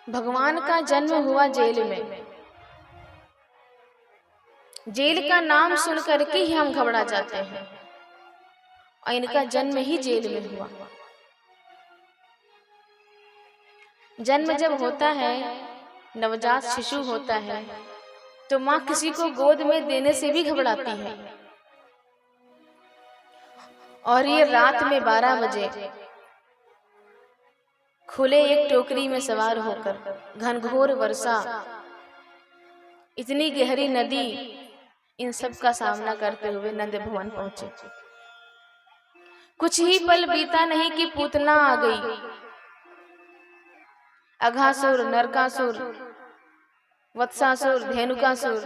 भगवान का जन्म हुआ जेल में। जेल का नाम सुन करके ही हम घबरा जाते हैं, और इनका जन्म ही जेल में हुआ। जन्म जब होता है, नवजात शिशु होता है, तो माँ किसी को गोद में देने से भी घबराती है। और ये रात में 12 बजे खुले एक टोकरी में सवार होकर घनघोर वर्षा, इतनी गहरी नदी, इन सब का सामना करते हुए नंद भवन पहुंचे। कुछ ही पल बीता नहीं कि पूतना आ गई। अघासुर, नरकासुर, वत्सासुर, धेनुकासुर,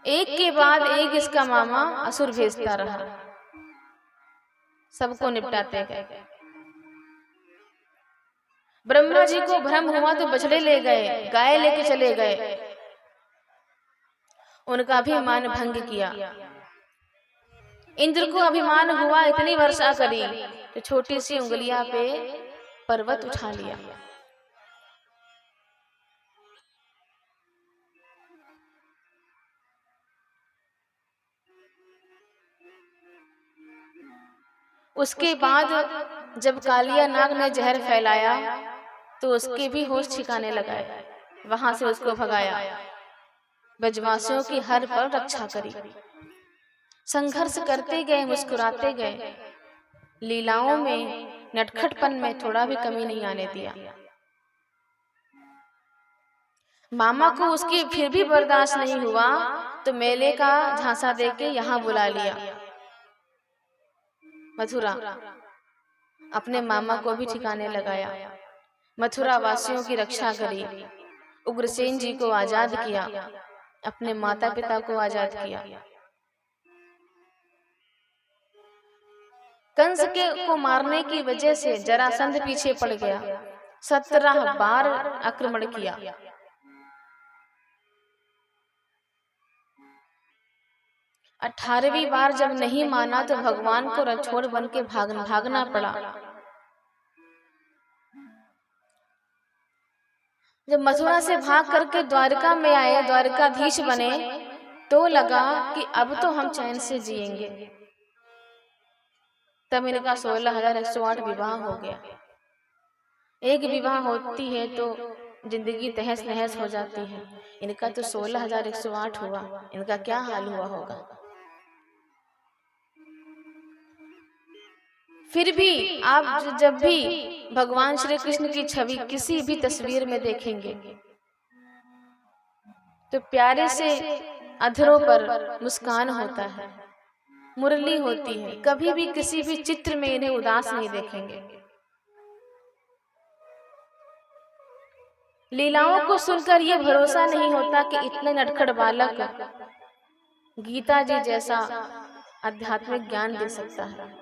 एक के बाद एक इसका मामा असुर भेजता रहा, सबको निपटाते गए। ब्रह्मा जी को भ्रम हुआ तो बछड़े ले गए, गाय लेके चले गए, उनका अभिमान भंग किया। इंद्र को अभिमान हुआ, इतनी वर्षा करी तो छोटी सी उंगलियां पे पर्वत उठा लिया। उसके बाद जब कालिया नाग ने जहर फैलाया तो उसके भी होश ठिकाने लगाए, वहां से उसको भगाया, ब्रजवासियों की हर पल रक्षा करी। संघर्ष करते गए, मुस्कुराते गए, लीलाओं में, नटखटपन में थोड़ा भी कमी नहीं आने दिया। मामा को उसकी फिर भी बर्दाश्त नहीं हुआ तो मेले का झांसा देके यहाँ बुला लिया। मथुरा अपने मामा को भी ठिकाने लगाया, मथुरा वासियों की रक्षा करी, उग्रसेन जी को आजाद किया, अपने माता पिता को आजाद किया। कंस को मारने की वजह से जरासंध पीछे पड़ गया, 17 बार आक्रमण किया। 18वीं बार जब नहीं माना तो भगवान को रछोड़ बन के भागना पड़ा। जब मथुरा से भाग करके द्वारका में आए, द्वारकाधीश बने, तो लगा कि अब तो हम चैन से जिएंगे। तब इनका 16,108 विवाह हो गया। एक विवाह होती है तो जिंदगी तहस नहस हो जाती है, इनका तो 16,108 हुआ। इनका क्या हाल हुआ होगा। फिर भी आप जब भी भगवान श्री कृष्ण की छवि किसी भी तस्वीर में देखेंगे तो प्यारे से अधरों पर मुस्कान होता है, मुरली होती है। कभी भी किसी भी चित्र में इन्हें उदास नहीं देखेंगे। लीलाओं को सुनकर यह भरोसा नहीं होता कि इतने नटखट बालक गीता जी जैसा आध्यात्मिक ज्ञान दे सकता है।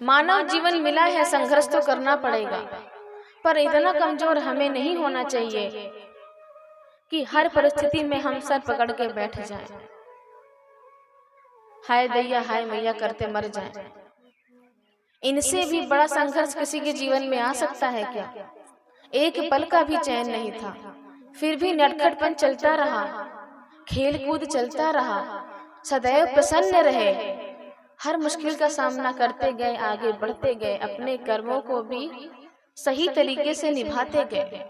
मानव जीवन मिला है, संघर्ष तो करना पड़ेगा, पर इतना कमजोर हमें नहीं होना चाहिए कि हर परिस्थिति में हम सर पकड़ के बैठ जाएं, हाय दैया हाय मैया करते मर जाएं। इनसे भी बड़ा संघर्ष किसी के जीवन में आ सकता है क्या। एक पल का भी चैन नहीं था, फिर भी नटखटपन चलता रहा, खेल कूद चलता रहा, सदैव प्रसन्न रहे, हर मुश्किल का सामना करते गए, आगे बढ़ते गए, अपने कर्मों को भी सही तरीके से निभाते गए।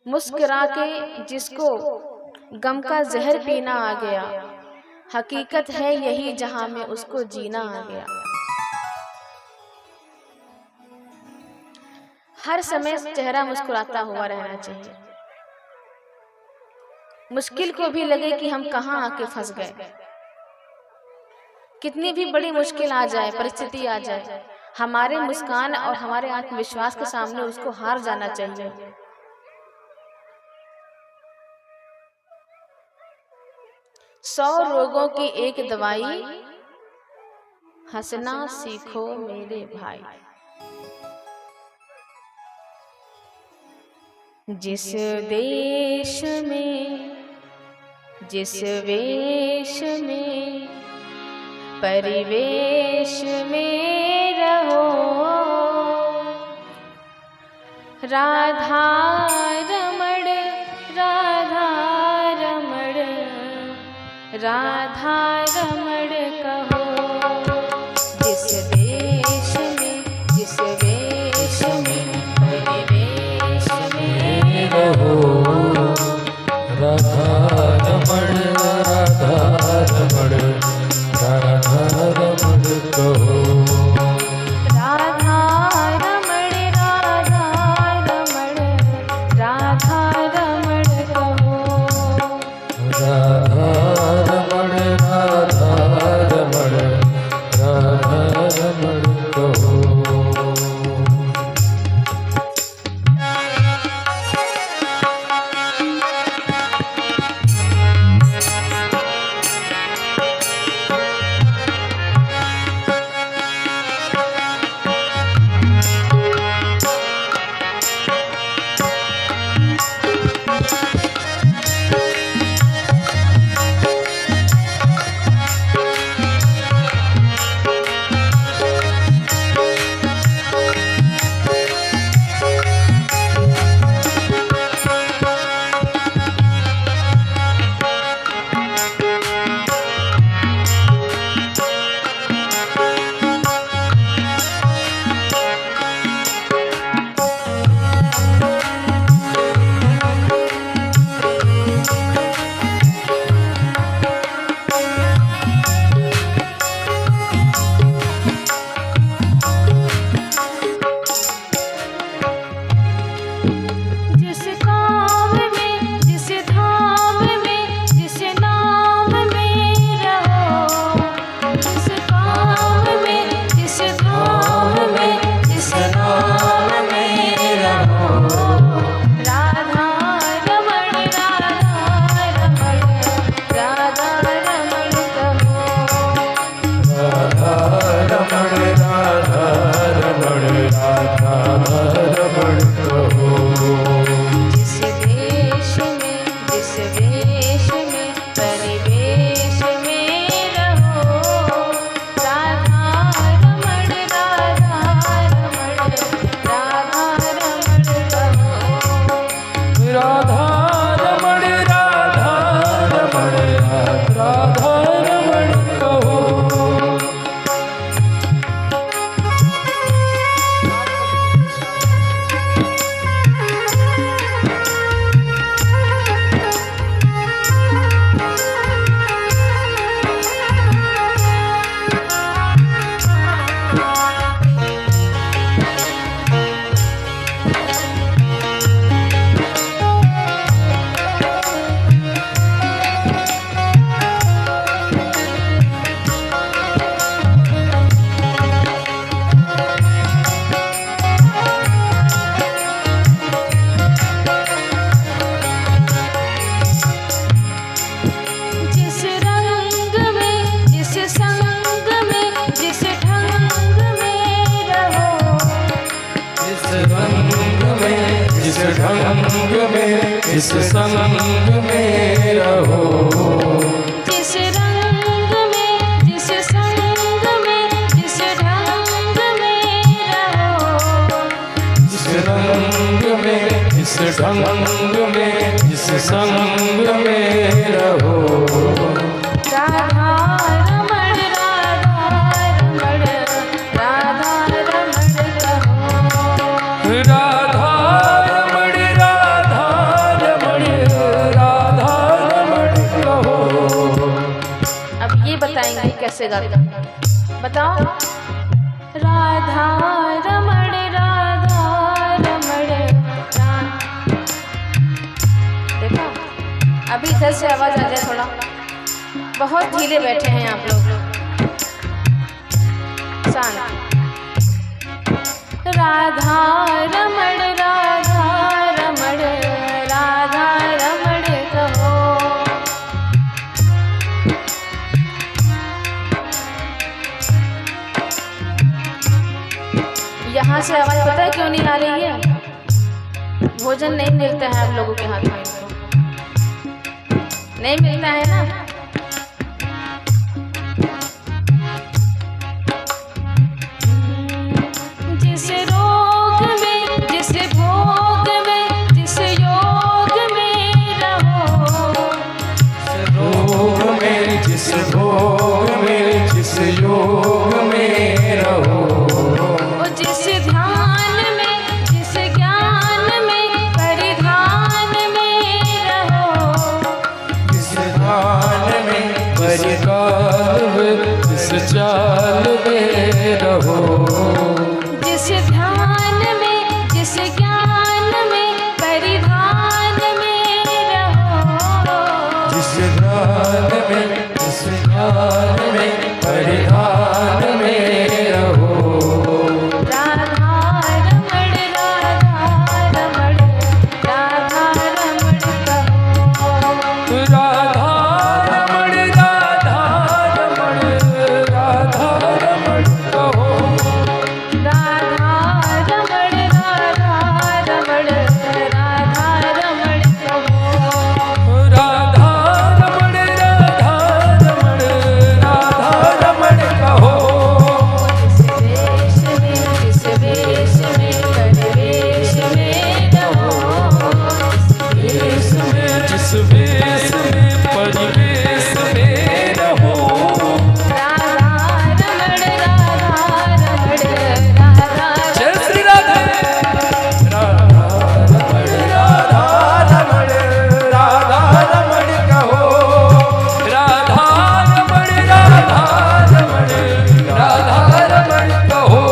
मुस्कुरा के जिसको गम का जहर पीना आ गया, हकीकत है यही जहां में उसको जीना आ गया। हर समय चेहरा मुस्कुराता हुआ रहना चाहिए। मुश्किल को भी लगे कि हम कहां आके फंस गए। कितनी भी बड़ी मुश्किल आ जाए, परिस्थिति आ जाए, हमारे मुस्कान और हमारे आत्मविश्वास के सामने उसको हार जाना चाहिए। 100 रोगों की एक दवाई, हंसना सीखो मेरे भाई। जिस देश में जिस वेश में परिवेश में रहो, राधा रमण राधा रमण राधा रमण कहो। जिस देश में जिस वेश में परिवेश में रहो, राधा रमण राधा रमण राधा रमण कहो। राधा रमण राधा रमण राधा रमण कहो। राधा रमण राधा रमण राधा रमण कहो। जिस संग में रहो, जिस रंग में जिस संग में जिस ढंग में रहो, जिस रंग में जिस ढंग में जिस संग में रहो। राधा रमण राधा रमण राधा रमण कहो। राधा रमण राधा रमण राधा रमण कहो। अब ये बताएंगे कैसे गाते, बताओ। राधा रमण राधा रमण देखो, अभी इधर से आवाज आ जाए थोड़ा, बहुत ढीले बैठे हैं आप लोग। शांत। राधा रमण राधा रमण राधा रमण कहो। यहाँ से आवाज पता है क्यों नहीं आ रही है? भोजन नहीं मिलता है आप लोगों के हाथ में, इनको नहीं मिलता है ना। जिस रोग में, जिस भोग में, जिस योग में रहो, रोग में, जिस भोग में, जिस योग में रहो, जिस ध्यान में, जिस ज्ञान में, परिधान में रहो, जिस ध्यान में, परिकाल में, जिस चाल में रहो, जिस ध्यान में, जिस ज्ञान में, परिधान में रहो, जिस ध्यान में, जिस ज्ञान में, परिधान में रहो। राधा रमण, राधा रमण, राधा रमण कहो, राधा रमण, राधा रमण, राधा रमण कहो, राधा रमण, राधा रमण, राधा रमण कहो, राधा रमण, राधा रमण, राधा रमण कहो। जिस वेश में, परिवेश में रहो, वेश में, जिस वेश में, परिवेश में रहो। राधा रमण, राधा रमण, राधा जय श्री राधे। राधा रमण, राधा रमण, राधा रमण कहो, राधा रमण, राधा रमण, राधा रमण कहो,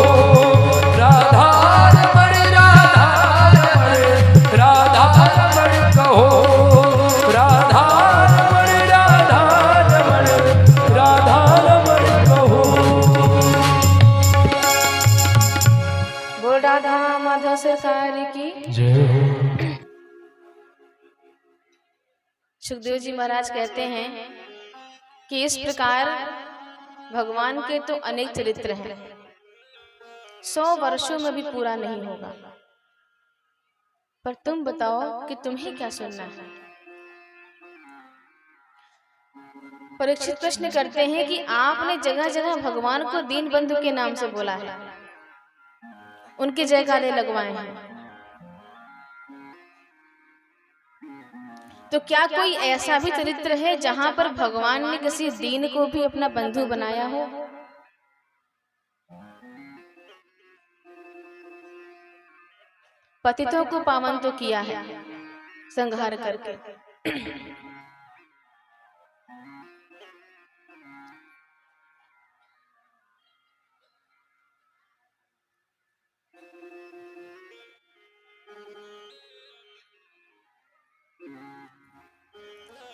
राधा रमण, राधा रमण, राधा रमण कहो, राधा रमण, राधा रमण, राधा रमण कहो। बोल राधा माधव सरकार की। जय हो। सुखदेव जी महाराज कहते हैं कि इस प्रकार भगवान के तो अनेक चरित्र हैं, 100 वर्षों में भी पूरा नहीं होगा, पर तुम बताओ कि तुम्हें क्या सुनना है। परीक्षित प्रश्न करते हैं कि आपने जगह जगह भगवान को दीन बंधु के नाम से बोला है, उनके जयकारे लगवाए हैं, तो क्या कोई ऐसा भी चरित्र है जहां पर भगवान ने किसी दीन को भी अपना बंधु बनाया हो? पतितों को पावन तो किया है संहार करके,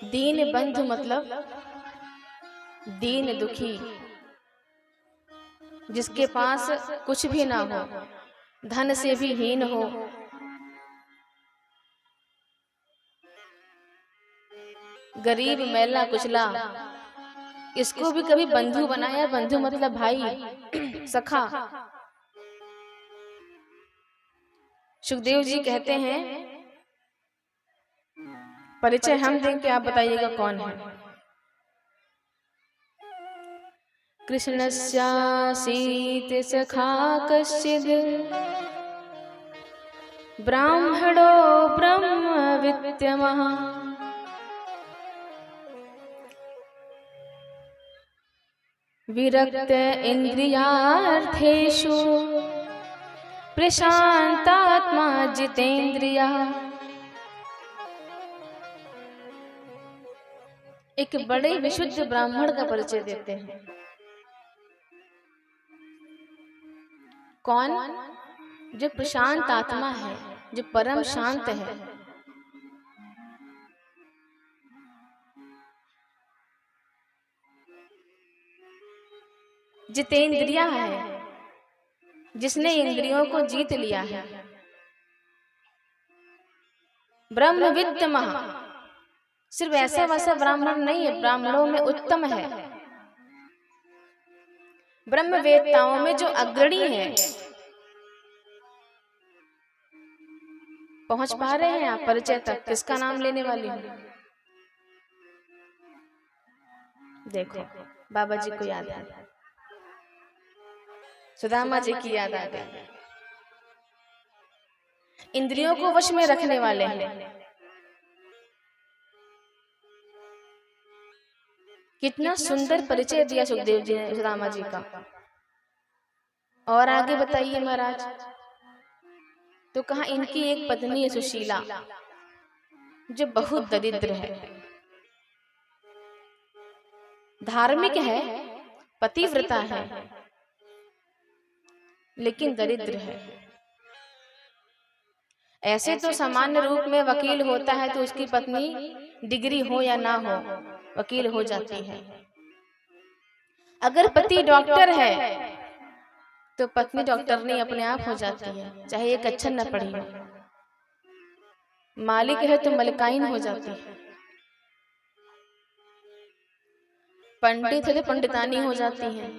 दीन बंधु मतलब दीन दुखी, जिसके पास कुछ भी ना हो, धन से भी हीन हो, गरीब मैला कुचला, इसको भी कभी बंधु बनाया। बंधु मतलब भाई, सखा। सुखदेव जी कहते हैं, परिचय हम देंगे, आप बताइएगा कौन है। कृष्णस्यासीत सखा कश्चिद्, ब्राह्मणो ब्रह्मविद्यमः, विरक्त इंद्रियार्थेषु, प्रशांतात्मा जितेंद्रियः। एक बड़े विशुद्ध ब्राह्मण का परिचय देते हैं। कौन? जो प्रशांत आत्मा है, जो परम शांत है, जितेंद्रिया है, जिसने इंद्रियों को जीत लिया है। ब्रह्मविद्यमः, सिर्फ ऐसा वैसा ब्राह्मण नहीं है, ब्राह्मणों में उत्तम है, ब्रह्मवेत्ताओं में जो अग्रणी है, पहुंच पा रहे हैं आप परिचय तक? किसका नाम लेने वाली हूँ? देखो बाबा जी को याद आ गया, सुदामा जी की याद आ गई। इंद्रियों को वश में रखने वाले हैं। कितना सुंदर परिचय दिया सुखदेव जी ने सुदामा जी का। और आगे बताइए महाराज। तो कहा इनकी एक पत्नी है सुशीला, जो बहुत दरिद्र है, धार्मिक है, पतिव्रता है, लेकिन दरिद्र है। ऐसे तो सामान्य रूप में वकील होता है तो उसकी पत्नी डिग्री हो या ना हो वकील हो जाती है। अगर पति डॉक्टर है तो पत्नी डॉक्टर नहीं अपने आप हो जाती है, चाहे एक अक्षर न पढ़ी हो। मालिक है तो मलकाइन हो जाती है। पंडित है तो पंडितानी हो जाती है।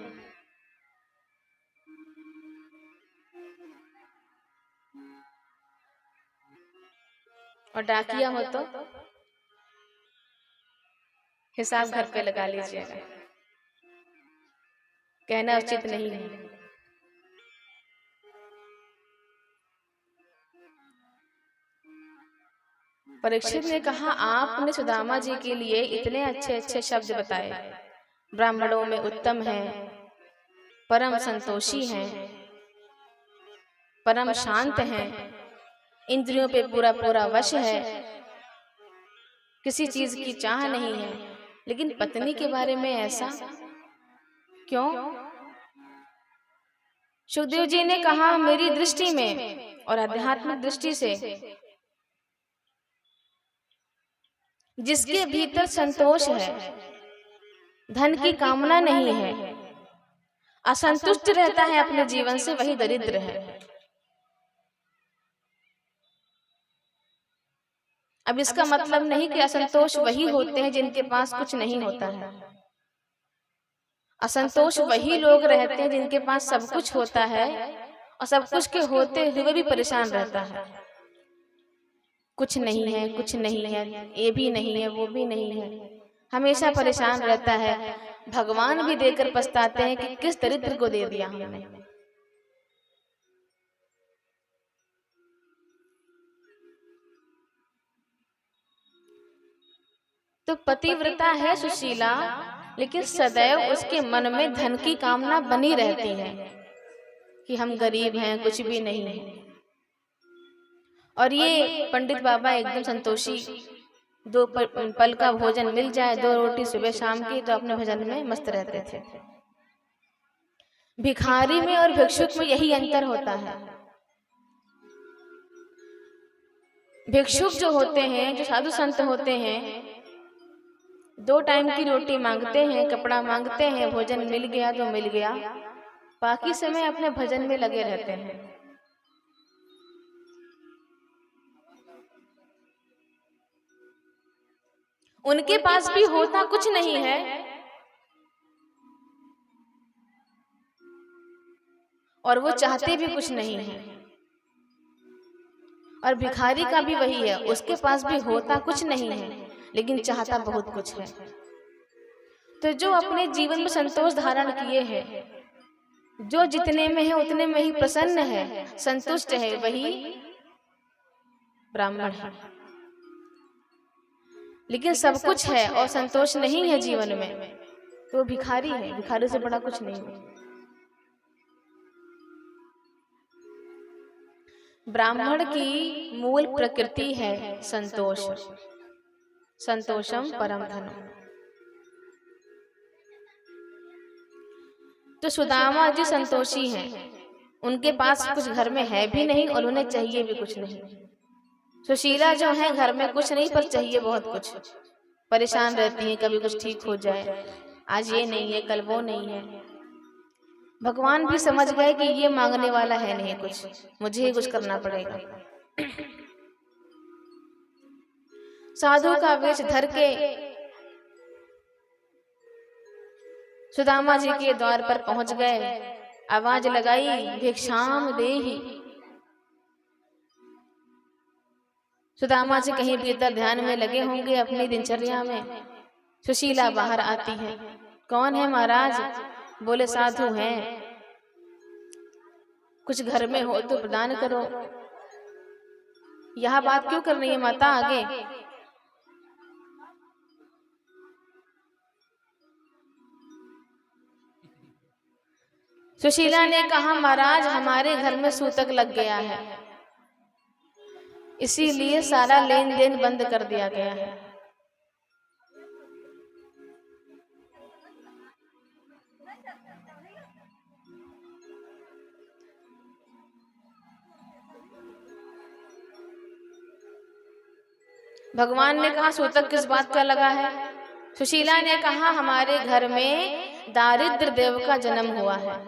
और डाकिया हो तो हिसाब घर पे लगा लीजिएगा, कहना उचित नहीं है। परीक्षित ने कहा आपने सुदामा जी के लिए इतने अच्छे अच्छे शब्द बताए, ब्राह्मणों में उत्तम है, परम संतोषी हैं, परम शांत हैं, इंद्रियों पे पूरा पूरा वश है, किसी चीज की चाह नहीं है, लेकिन पत्नी के बारे में ऐसा क्यों? सुखदेव जी ने कहा मेरी दृष्टि में और आध्यात्मिक दृष्टि से जिसके भीतर संतोष है, धन की कामना नहीं है, असंतुष्ट रहता है अपने जीवन से, वही दरिद्र है। अब इसका मतलब नहीं कि असंतोष वही होते हैं जिनके पास कुछ नहीं होता है। असंतोष वही लोग रहते हैं जिनके पास सब कुछ होता है और सब कुछ के होते हुए भी परेशान रहता है। कुछ नहीं है, कुछ नहीं है, ये भी नहीं है, वो भी नहीं है, हमेशा परेशान रहता है। भगवान भी देकर पछताते हैं कि किस दरिद्र को दे दिया हमने। तो पतिव्रता है सुशीला, लेकिन सदैव उसके मन में धन की कामना बनी रहती है कि हम गरीब हैं, कुछ भी नहीं है। और ये पंडित बाबा एकदम संतोषी, 2 पल का भोजन मिल जाए, 2 रोटी सुबह शाम की, तो अपने भजन में मस्त रहते थे। भिखारी में और भिक्षुक में यही अंतर होता है। भिक्षुक जो होते हैं, जो साधु संत होते हैं, 2 टाइम की रोटी मांगते हैं, कपड़ा मांगते हैं, भोजन मिल गया तो मिल गया, बाकी समय अपने भजन में लगे रहते हैं। उनके पास भी होता कुछ नहीं है, और वो चाहते भी कुछ नहीं है। और भिखारी का भी वही है, उसके पास भी होता कुछ नहीं है, लेकिन चाहता बहुत कुछ है। तो जो अपने जीवन में संतोष धारण किए हैं, जो जितने में है उतने में ही प्रसन्न है, संतुष्ट है, वही ब्राह्मण है। लेकिन सब कुछ है और संतोष नहीं है जीवन में, तो भिखारी है। भिखारी से बड़ा कुछ नहीं है। ब्राह्मण की मूल प्रकृति है संतोष, संतोषम परम धनम। तो सुदामा जी संतोषी हैं, उनके पास कुछ घर में है भी नहीं और उन्हें चाहिए भी कुछ नहीं। सुशीला जो है घर में कुछ नहीं पर चाहिए बहुत कुछ, परेशान रहती है, कभी कुछ ठीक हो जाए, आज ये नहीं है, कल वो नहीं है। भगवान भी समझ गए कि ये मांगने वाला है नहीं कुछ, मुझे ही कुछ करना पड़ेगा। साधु का वेश धर के सुदामा जी के द्वार पर पहुंच गए, आवाज लगाई भिक्षाम देहि। सुदामा जी कहीं भीतर ध्यान में लगे होंगे अपनी दिनचर्या में। सुशीला बाहर आती है। कौन है महाराज? बोले साधु हैं, कुछ घर में हो तो प्रदान करो। यह बात क्यों कर रही है माता आगे? सुशीला ने कहा महाराज हमारे घर में सूतक लग गया है, इसीलिए सारा लेन देन बंद कर दिया गया है। भगवान ने कहा सूतक किस बात का लगा है? सुशीला ने कहा हमारे घर में दारिद्र देव का जन्म हुआ है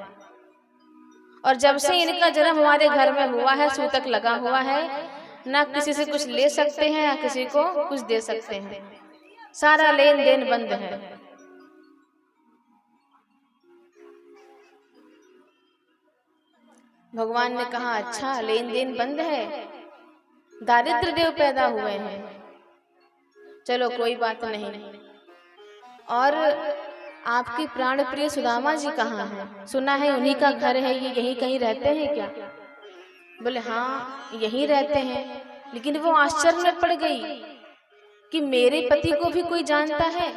और जब से इनका जन्म हमारे घर में हुआ है सूतक लगा हुआ है, ना किसी से कुछ ले सकते हैं ना किसी को कुछ दे सकते हैं, सारा लेन देन बंद है। भगवान ने कहा अच्छा लेन देन बंद है, दारिद्र देव पैदा हुए हैं, चलो कोई बात नहीं। और आपके प्राण प्रिय सुदामा जी कहाँ हैं? सुना है उन्हीं का घर है, ये यहीं कहीं रहते हैं क्या? बोले हाँ यहीं रहते हैं। लेकिन वो आश्चर्य में पड़ गई कि मेरे पति को भी कोई जानता है।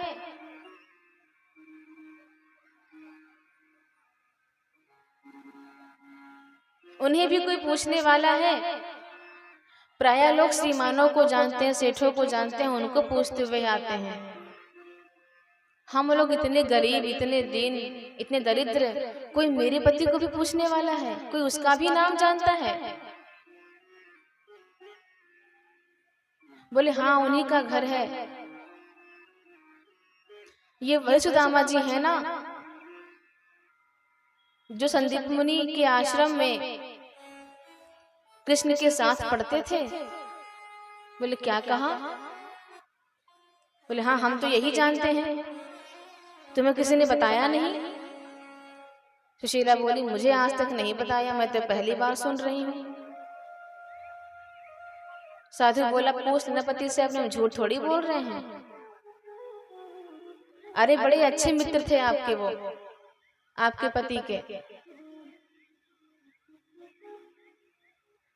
उन्हें भी कोई पूछने वाला है? प्राय लोग श्रीमानों को जानते हैं, सेठों को जानते हैं, उनको पूछते हुए आते हैं। हम लोग इतने गरीब, इतने दीन, इतने दरिद्र, कोई मेरे पति को भी पूछने वाला है? कोई उसका भी नाम जानता है? बोले हाँ उन्हीं का घर है। ये वही सुदामा जी है ना जो संदीप मुनि के आश्रम में कृष्ण के साथ पढ़ते थे? बोले क्या कहा? बोले हाँ हम तो यही जानते हैं, तुम्हें किसी ने बताया नहीं? सुशीला बोली मुझे आज तक नहीं बताया, मैं तो पहली बार सुन रही हूँ। साधु बोला पूछ न पति से, अपने झूठ थोड़ी बोल रहे हैं। अरे बड़े अच्छे मित्र थे आपके वो, आपके पति के।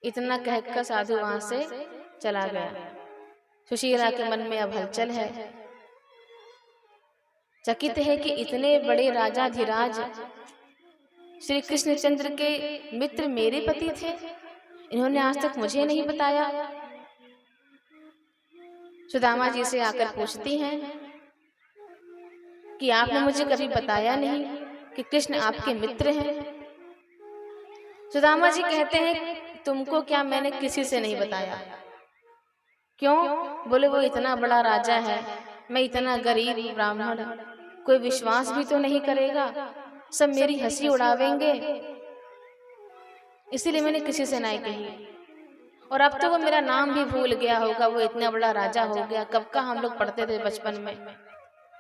इतना कहकर साधु वहां से चला गया। सुशीला के मन में अब हलचल है, चकित है कि इतने बड़े राजाधिराज श्री कृष्णचंद्र के मित्र मेरे पति थे, इन्होंने आज तक मुझे नहीं बताया। सुदामा जी से आकर पूछती हैं कि आपने मुझे कभी बताया नहीं कि कृष्ण आपके मित्र हैं। सुदामा जी कहते हैं तुमको क्या, मैंने किसी से नहीं बताया। क्यों? बोले वो इतना बड़ा राजा है, मैं इतना गरीब ब्राह्मण, कोई विश्वास भी तो नहीं करेगा, सब मेरी हंसी उड़ावेंगे, इसीलिए मैंने किसी से नहीं कही। और अब तो वो मेरा नाम भी भूल गया होगा, वो इतना बड़ा राजा हो गया, कब का हम लोग पढ़ते थे बचपन में।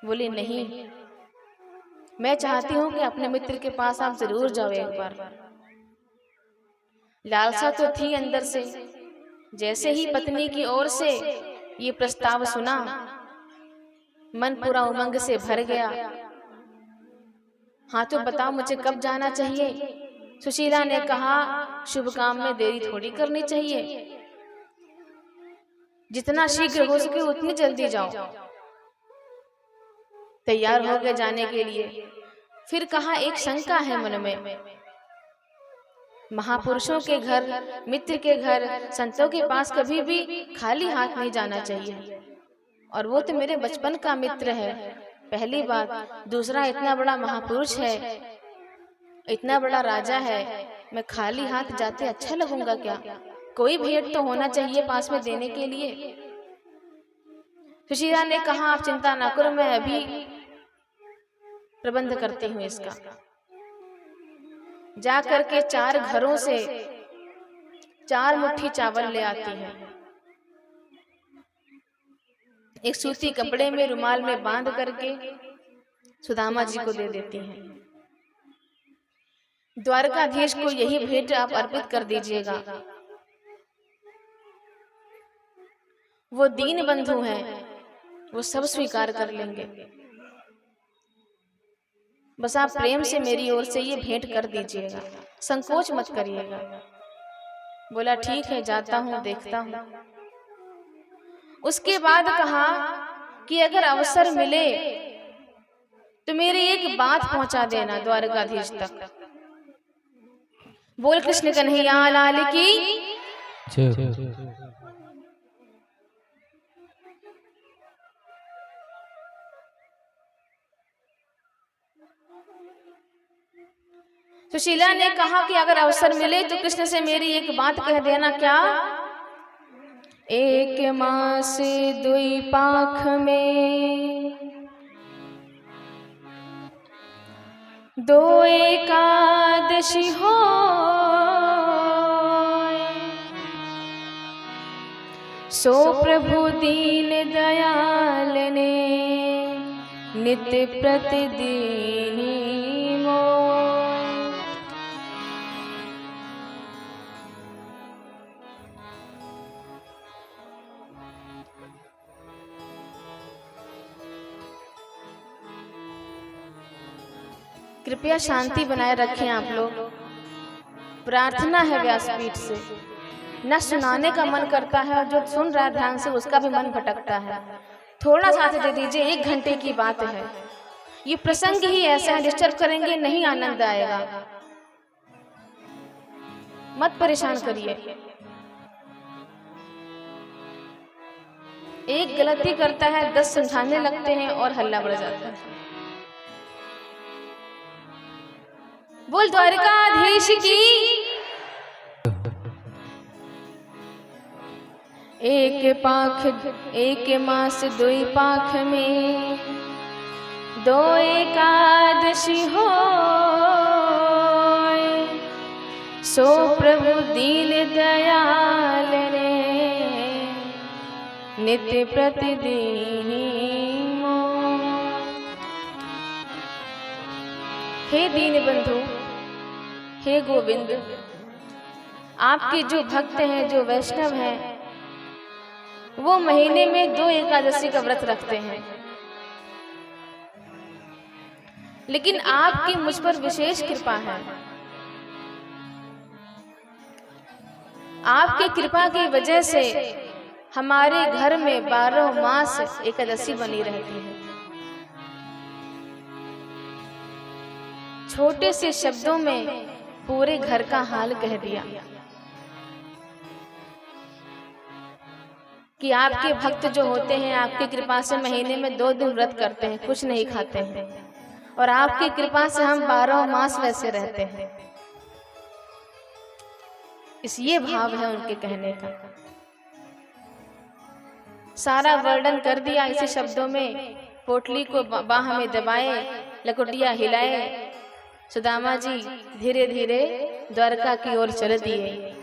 बोले नहीं, मैं चाहती हूँ कि अपने मित्र के पास आप जरूर जाओ एक बार। लालसा तो थी अंदर से। जैसे ही पत्नी की ओर से ये प्रस्ताव सुना, मन पूरा उमंग से भर गया। हाँ तो बताओ मुझे कब जाना चाहिए? सुशीला ने कहा शुभ काम में देरी थोड़ी करनी चाहिए, जितना शीघ्र हो सके उतनी जल्दी जाओ। तैयार हो गए जाने के लिए। फिर कहा एक शंका है मन में, महापुरुषों के घर, मित्र के घर, संतों के पास कभी भी खाली हाथ नहीं जाना चाहिए, और वो तो मेरे बचपन का मित्र है, पहली बात। दूसरा इतना बड़ा महापुरुष है, इतना बड़ा राजा है, मैं खाली हाथ जाते अच्छा लगूंगा क्या? कोई भेंट तो होना चाहिए पास में देने के लिए। सुशीला ने कहा आप चिंता ना करो, मैं अभी प्रबंध करती हूँ इसका। जा करके 4 घरों से 4 मुट्ठी चावल ले आती है, एक सूती कपड़े में रुमाल में बांध करके सुदामा जी को दे देती हैं। द्वारकाधीश को यही भेंट आप अर्पित कर दीजिएगा। वो दीन बंधु हैं, वो सब स्वीकार कर लेंगे। बस आप प्रेम से मेरी ओर से ये भेंट कर दीजिएगा, संकोच मत करिएगा। बोला ठीक है, जाता हूँ, देखता हूँ। उसके बाद कहा कि अगर अवसर मिले तो मेरी एक बात पहुंचा देना द्वारकाधीश तक। बोल कृष्ण कन्हैया लाल की। सुशीला ने कहा कि अगर अवसर मिले तो कृष्ण से मेरी एक बात कह देना। क्या? एक मास दुई पाख में दो एकादशी हो, सो प्रभु दीन दयाल ने नित्य प्रतिदिन मोय। कृपया शांति बनाए रखें आप लोग। प्रार्थना है व्यासपीठ से, न सुनाने का मन करता है और जो सुन रहा है ध्यान से उसका भी मन भटकता है। थोड़ा साथ दे दीजिए, 1 घंटे की बात है। ये प्रसंग ही ऐसा है, डिस्टर्ब करेंगे नहीं आनंद आएगा। मत परेशान करिए। एक गलती करता है 10 समझाने लगते हैं और हल्ला बढ़ जाता है। बोल द्वारकाधीश की। एक मास दुई पाख में दो एकादशी हो, सो प्रभु दीन दयाल ने नित्य प्रतिदिन मोय। हे दीन बंधु, हे गोविंद, आपके जो भक्त हैं, जो वैष्णव हैं, वो महीने में 2 एकादशी का व्रत रखते हैं। लेकिन आपकी मुझ पर विशेष कृपा है। आपकी कृपा की वजह से हमारे घर में 12 मास एकादशी बनी रहती है। छोटे से शब्दों में पूरे घर का हाल कह दिया कि आपके भक्त जो होते हैं आपकी कृपा से महीने में 2 दिन व्रत करते हैं, कुछ नहीं खाते हैं, और आपकी कृपा से हम 12 मास वैसे रहते हैं। इस ये भाव है उनके कहने का। सारा वर्णन कर दिया इसी शब्दों में। पोटली को बाह में दबाए, लकुटिया हिलाए, सुदामा जी धीरे धीरे द्वारका की ओर चल दिए।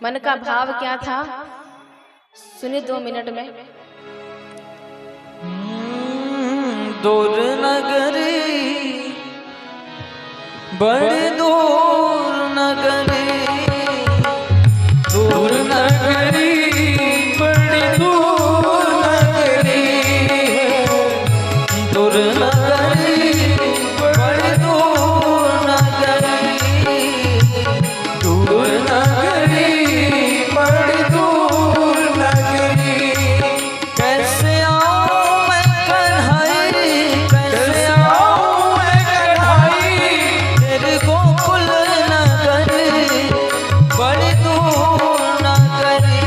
मन का भाव क्या था सुनिए 2 मिनट में। दूर नगरी, बड़ी दूर नगरी, दूर नगरी, बड़ी दूर नगरी, दूर नगरी, बड़ी दूर नगरी, दूर नगरी, बड़ी दूर नगरी। कैसे आऊं मैं कन्हई, कैसे आऊं मैं कन्हई, तेरे गोकुल नगरी, बड़ी दूर नगरी,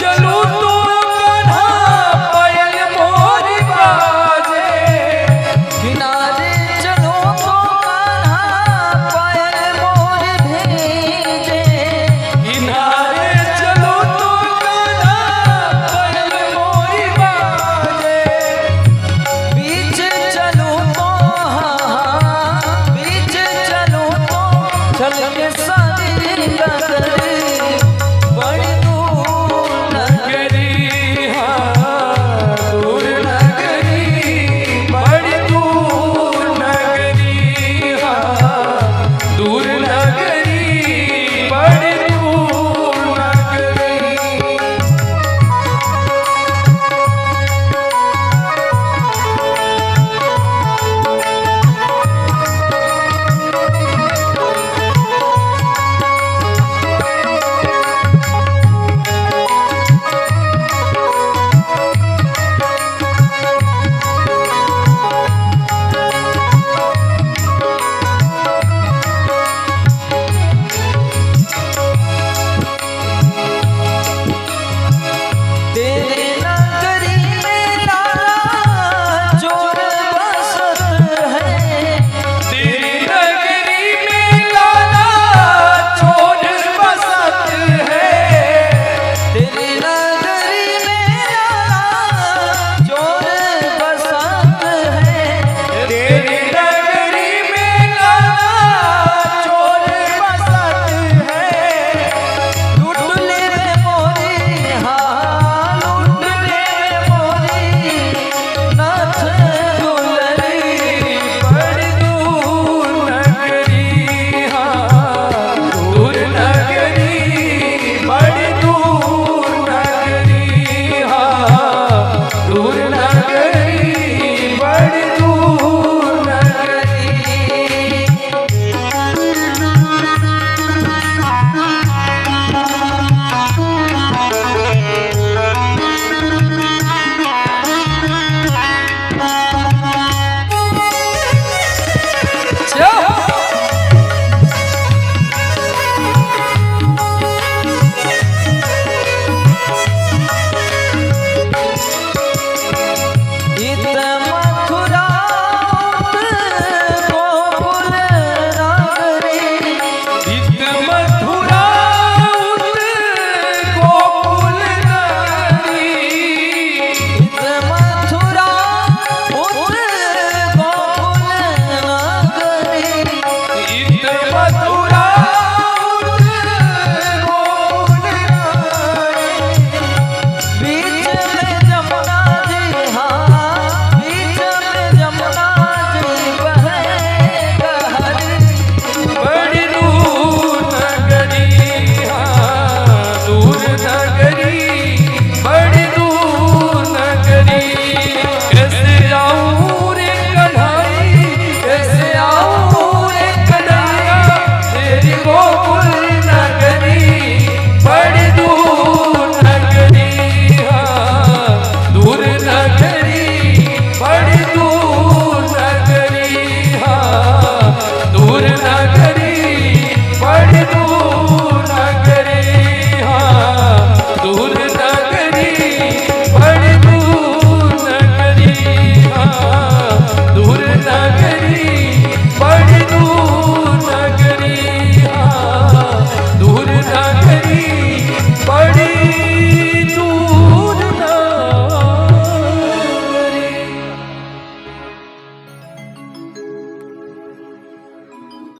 चलूं